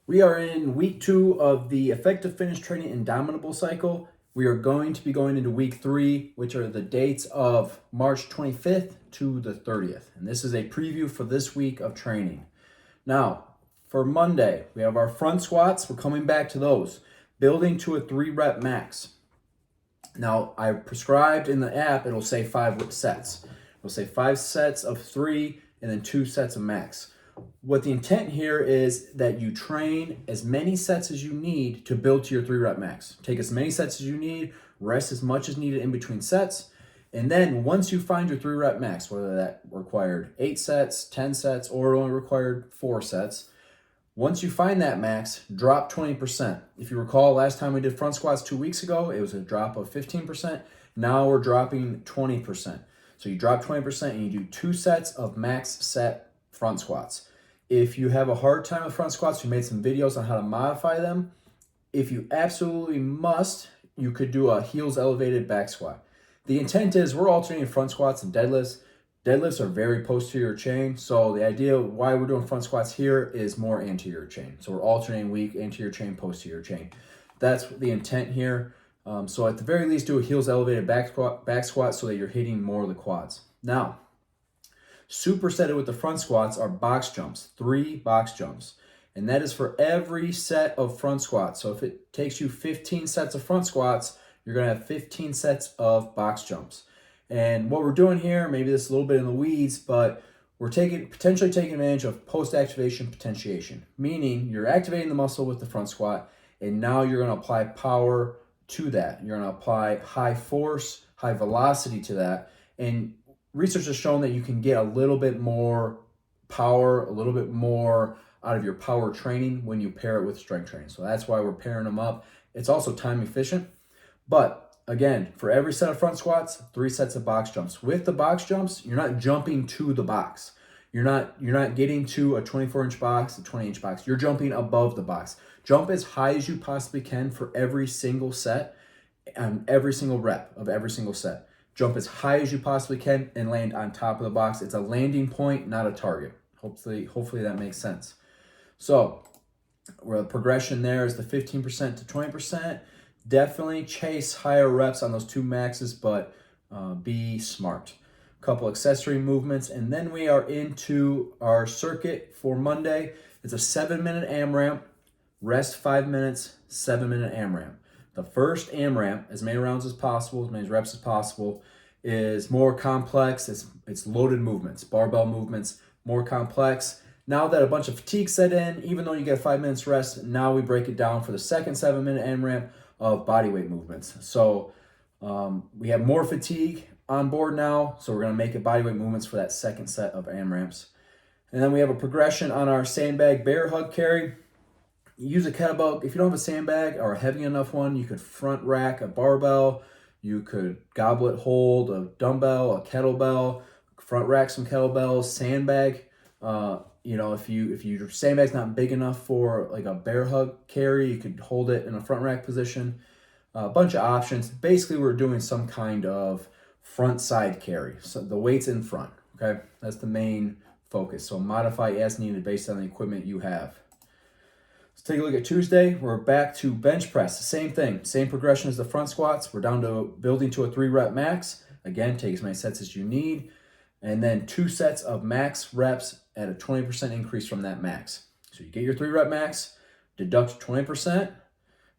We are in week 2 of the effective fitness training indomitable cycle. We are going to be going into week 3, which are the dates of March 25th to the 30th. And this is a preview for this week of training. Now, for Monday, we have our front squats. We're coming back to those, building to a 3-rep max. Now, I prescribed in the app, it'll say 5 sets. It'll say 5 sets of 3 and then 2 sets of max. What the intent here is that you train as many sets as you need to build to your 3-rep max. Take as many sets as you need, rest as much as needed in between sets, and then once you find your 3-rep max, whether that required 8 sets, 10 sets, or only required 4 sets, once you find that max, drop 20%. If you recall, last time we did front squats 2 weeks ago, it was a drop of 15%. Now we're dropping 20%. So you drop 20% and you do 2 sets of max set front squats. If you have a hard time with front squats, we made some videos on how to modify them. If you absolutely must, you could do a heels elevated back squat. The intent is we're alternating front squats and deadlifts. Deadlifts are very posterior chain, so the idea why we're doing front squats here is more anterior chain. So we're alternating weak anterior chain, posterior chain. That's the intent here. So at the very least, do a heels elevated back squat so that you're hitting more of the quads. Now, supersetted with the front squats are box jumps, 3 box jumps. And that is for every set of front squats. So if it takes you 15 sets of front squats, you're gonna have 15 sets of box jumps. And what we're doing here, maybe this is a little bit in the weeds, but we're potentially taking advantage of post-activation potentiation, meaning you're activating the muscle with the front squat, and now you're gonna apply power to that. You're gonna apply high force, high velocity to that. And research has shown that you can get a little bit more power, a little bit more out of your power training when you pair it with strength training. So that's why we're pairing them up. It's also time efficient. But again, for every set of front squats, 3 sets of box jumps. With the box jumps, you're not jumping to the box. You're not getting to a 24-inch box, a 20-inch box. You're jumping above the box. Jump as high as you possibly can for every single set and every single rep of every single set. Jump as high as you possibly can and land on top of the box. It's a landing point, not a target. Hopefully that makes sense. So where the progression there is the 15% to 20%. Definitely chase higher reps on those 2 maxes, but be smart. A couple accessory movements, and then we are into our circuit for Monday. It's a 7-minute AMRAP, rest 5 minutes, 7-minute AMRAP. The first AMRAP, as many rounds as possible, as many reps as possible, is more complex. It's loaded movements, barbell movements, more complex. Now that a bunch of fatigue set in, even though you get 5 minutes rest, now we break it down for the second 7-minute AMRAP of bodyweight movements. So we have more fatigue on board now, so we're gonna make it bodyweight movements for that second set of AMRAPs. And then we have a progression on our sandbag bear hug carry. Use a kettlebell. If you don't have a sandbag or a heavy enough one, you could front rack a barbell. You could goblet hold a dumbbell, a kettlebell, front rack some kettlebells, sandbag. If your sandbag's not big enough for like a bear hug carry, you could hold it in a front rack position. A bunch of options. Basically, we're doing some kind of front side carry. So the weight's in front, okay? That's the main focus. So modify as needed based on the equipment you have. Let's take a look at Tuesday. We're back to bench press. Same thing, same progression as the front squats. We're down to building to a 3-rep max. Again, take as many sets as you need. And then 2 sets of max reps at a 20% increase from that max. So you get your 3-rep max, deduct 20%,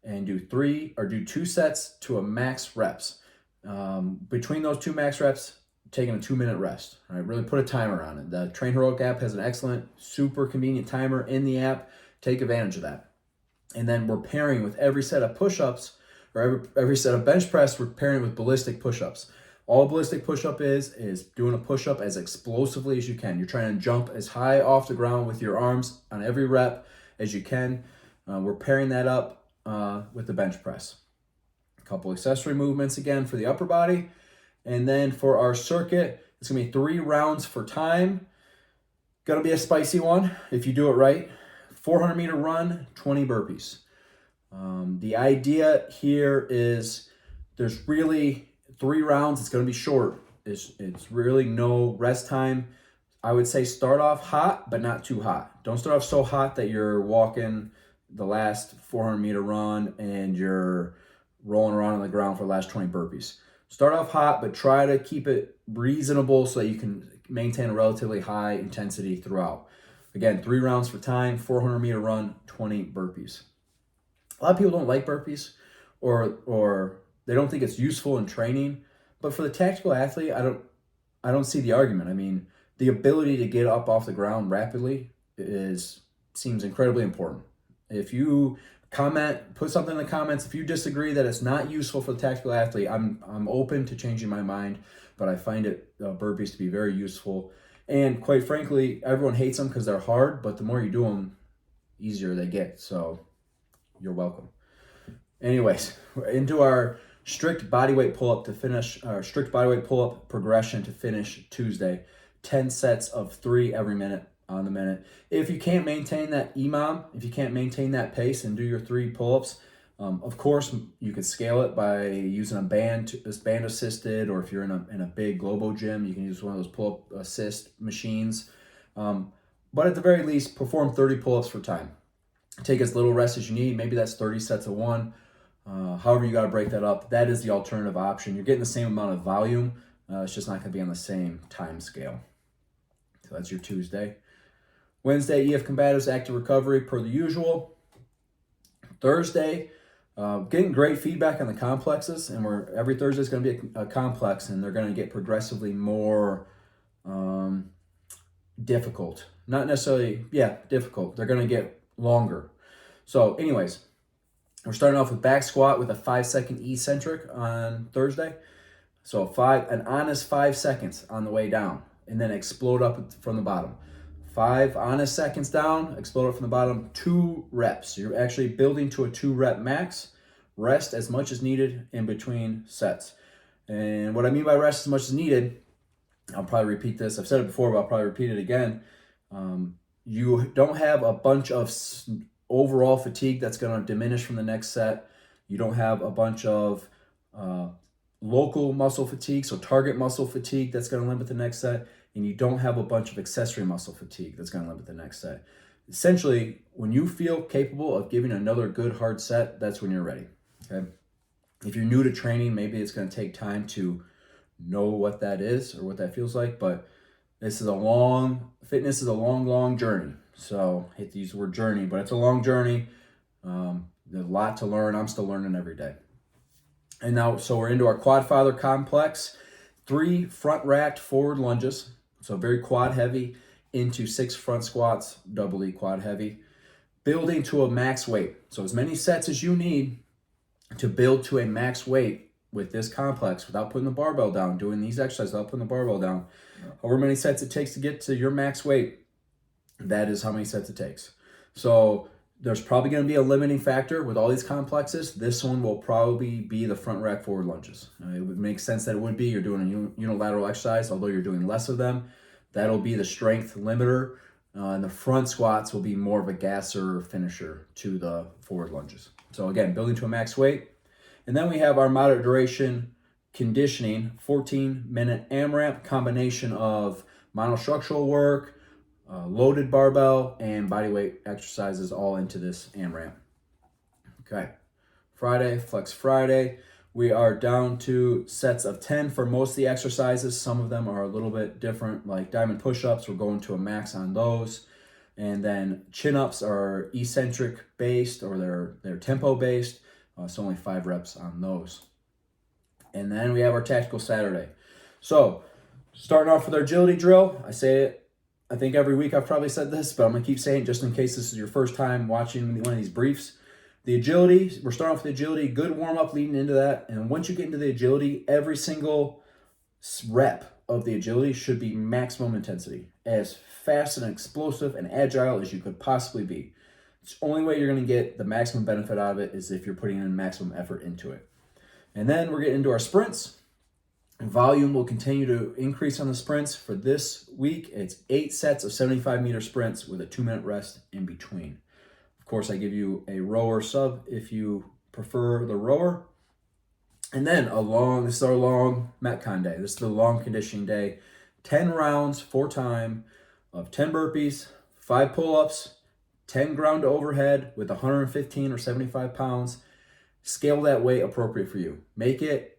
and do 2 sets to a max reps. Between those 2 max reps, taking a 2-minute rest. All right, really put a timer on it. The Train Heroic app has an excellent, super convenient timer in the app. Take advantage of that. And then we're pairing with every set of push-ups, or every set of bench press, we're pairing with ballistic push-ups. All ballistic push-up is doing a push-up as explosively as you can. You're trying to jump as high off the ground with your arms on every rep as you can. We're pairing that up with the bench press. A couple accessory movements again for the upper body. And then for our circuit, it's gonna be 3 rounds for time. Gonna be a spicy one if you do it right. 400-meter run, 20 burpees. The idea here is there's really 3 rounds. It's going to be short. It's really no rest time. I would say start off hot, but not too hot. Don't start off so hot that you're walking the last 400-meter run and you're rolling around on the ground for the last 20 burpees. Start off hot, but try to keep it reasonable so that you can maintain a relatively high intensity throughout. Again, 3 rounds for time, 400-meter run, 20 burpees. A lot of people don't like burpees or they don't think it's useful in training, but for the tactical athlete, I don't see the argument. I mean, the ability to get up off the ground rapidly seems incredibly important. If you put something in the comments. If you disagree that it's not useful for the tactical athlete, I'm open to changing my mind, but I find burpees to be very useful. And quite frankly, everyone hates them because they're hard, but the more you do them, easier they get. So you're welcome. Anyways, into our strict bodyweight pull-up progression to finish Tuesday. 10 sets of 3 every minute on the minute. If you can't maintain that EMOM, if you can't maintain that pace and do your 3 pull-ups, of course you could scale it by using a band assisted, or if you're in a big Globo gym, you can use one of those pull-up assist machines. But at the very least, perform 30 pull-ups for time. Take as little rest as you need. Maybe that's 30 sets of 1. However you got to break that up, that is the alternative option. You're getting the same amount of volume. It's just not going to be on the same time scale. So that's your Tuesday. Wednesday, EF combatives, active recovery per the usual. Thursday, getting great feedback on the complexes, and every Thursday is going to be a complex, and they're going to get progressively more difficult. Not necessarily, difficult. They're going to get longer. So anyways, we're starting off with back squat with a 5-second eccentric on Thursday. So an honest 5 seconds on the way down, and then explode up from the bottom. 5 honest seconds down, explode up from the bottom, 2 reps. So you're actually building to a 2-rep max. Rest as much as needed in between sets. And what I mean by rest as much as needed, I'll probably repeat this. I've said it before, but I'll probably repeat it again. You don't have a bunch of overall fatigue that's going to diminish from the next set. You don't have a bunch of local muscle fatigue, so target muscle fatigue that's going to limit the next set. And you don't have a bunch of accessory muscle fatigue that's going to limit the next set. Essentially, when you feel capable of giving another good hard set, that's when you're ready. Okay. If you're new to training, maybe it's going to take time to know what that is or what that feels like, but fitness is a long journey. So I hate to use the word journey, but it's a long journey. There's a lot to learn. I'm still learning every day. And now, so we're into our quad father complex. 3 front racked forward lunges. So very quad heavy into 6 front squats, doubly quad heavy. Building to a max weight. So as many sets as you need to build to a max weight with this complex without putting the barbell down, doing these exercises without putting the barbell down. However many sets it takes to get to your max weight, that is how many sets it takes. So there's probably going to be a limiting factor with all these complexes. This one will probably be the front rack forward lunges. It would make sense that it would be. You're doing a unilateral exercise, although you're doing less of them. That'll be the strength limiter. And the front squats will be more of a gasser finisher to the forward lunges. So again, building to a max weight. And then we have our moderate duration conditioning, 14-minute AMRAP, combination of monostructural work, loaded barbell, and bodyweight exercises all into this AMRAP. Okay, Friday, Flex Friday. We are down to sets of 10 for most of the exercises. Some of them are a little bit different, like diamond push-ups. We're going to a max on those. And then chin-ups are eccentric based, or they're tempo based. So only 5 reps on those. And then we have our tactical Saturday. So starting off with our agility drill. I say it, I think every week I've probably said this, but I'm going to keep saying it just in case this is your first time watching one of these briefs. The agility, we're starting off with the agility, good warm-up leading into that. And once you get into the agility, every single rep of the agility should be maximum intensity, as fast and explosive and agile as you could possibly be. It's the only way you're going to get the maximum benefit out of it is if you're putting in maximum effort into it. And then we're getting into our sprints. Volume will continue to increase on the sprints. For this week, it's 8 sets of 75-meter sprints with a 2-minute rest in between. Of course, I give you a rower sub if you prefer the rower. And then this is our long Metcon day. This is the long conditioning day. 10 rounds for time of 10 burpees, 5 pull-ups, 10 ground to overhead with 115 or 75 pounds. Scale that weight appropriate for you. Make it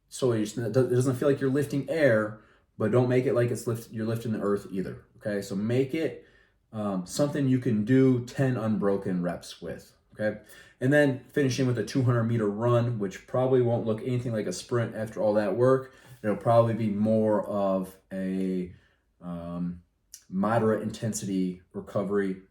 so it doesn't feel like you're lifting air, but don't make it like you're lifting the earth either. Okay, so make it something you can do 10 unbroken reps with. Okay, and then finishing with a 200-meter run, which probably won't look anything like a sprint after all that work. It'll probably be more of a moderate intensity recovery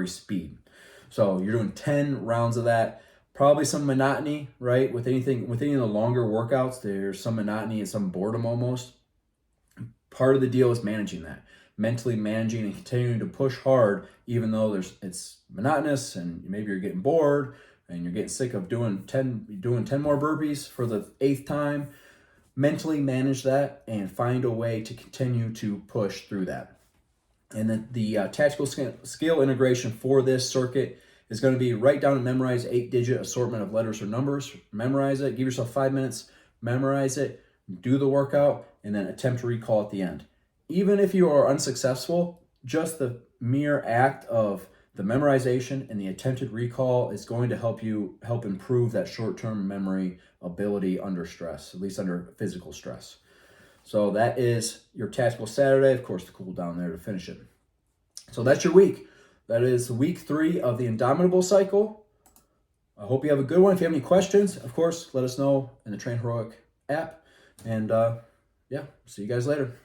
speed. So you're doing 10 rounds of that. Probably some monotony, right? With any of the longer workouts, there's some monotony and some boredom almost. Part of the deal is managing that, mentally managing and continuing to push hard, even though it's monotonous and maybe you're getting bored and you're getting sick of doing 10 more burpees for the 8th time. Mentally manage that and find a way to continue to push through that. And then the tactical skill integration for this circuit is going to be write down and memorize 8-digit assortment of letters or numbers. Memorize it. Give yourself 5 minutes. Memorize it. Do the workout, and then attempt to recall at the end. Even if you are unsuccessful, just the mere act of the memorization and the attempted recall is going to help improve that short-term memory ability under stress, at least under physical stress. So that is your tactical Saturday. Of course, the cool down there to finish it. So that's your week. That is week 3 of the Indomitable cycle. I hope you have a good one. If you have any questions, of course, let us know in the Train Heroic app. And yeah, see you guys later.